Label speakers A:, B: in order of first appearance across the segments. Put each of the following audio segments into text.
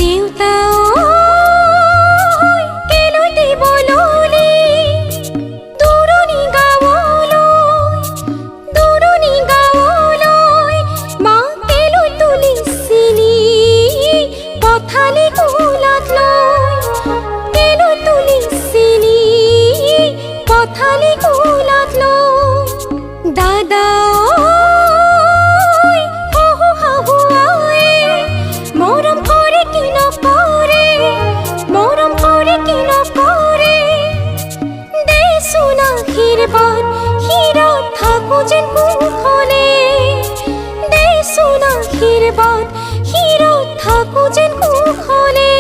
A: দেউতা কেলৈ দিবলৈ দূৰণি গাঁৱলৈ মা কেলৈ তুলিছিলি পথালি কোলাত লৈ কেলৈ তুলিছিলি পথালি কোলাত লৈ দাদা আশীৰ্বাদ হিৰত থাকো যেন কুশলে দেচোন আশীৰ্বাদ হিৰত থাকো যেন কুশলে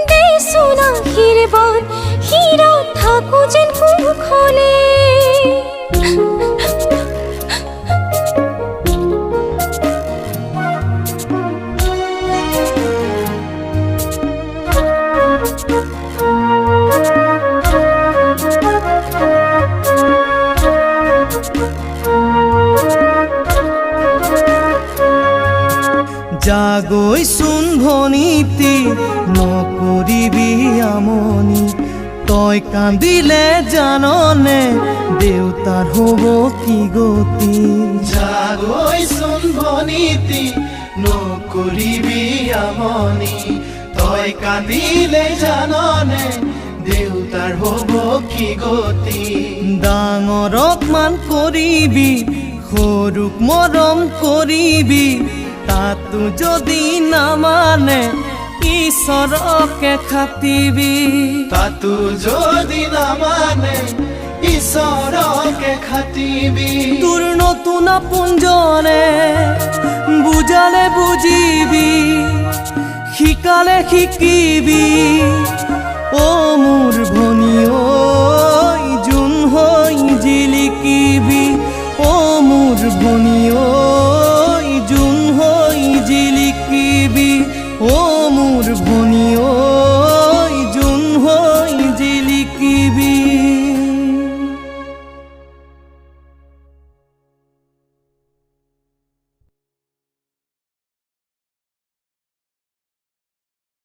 A: দেচোন আশীৰ্বাদ হিৰত থাকো যেন কুশলে
B: জাগৈচোন ভনীতি নকৰিবি আমনি তই কান্দিলে জাননে দেউতাৰ হ'ব কি গতি
C: জাগৈচোন ভনীতি নকৰিবি আমনি তই কান্দিলে জাননে দেউতাৰ হ'ব কি গতি
B: ডাঙৰক মান কৰিবি সৰুক মৰম কৰিবি তাতো যদি নামানে ঈশ্বৰকে খাটিবি
C: তাতো যদি নামানে ঈশ্বৰকে খাটিবি
B: তোৰ নতুন আপোনজনে বুজালে বুজিবি শিকালে শিকিবি অ মোৰ ভনী ঐ যোন হৈ জিলিকিবি অ মোৰ ভনী ঐ যোন হৈ জিলিকিবি অ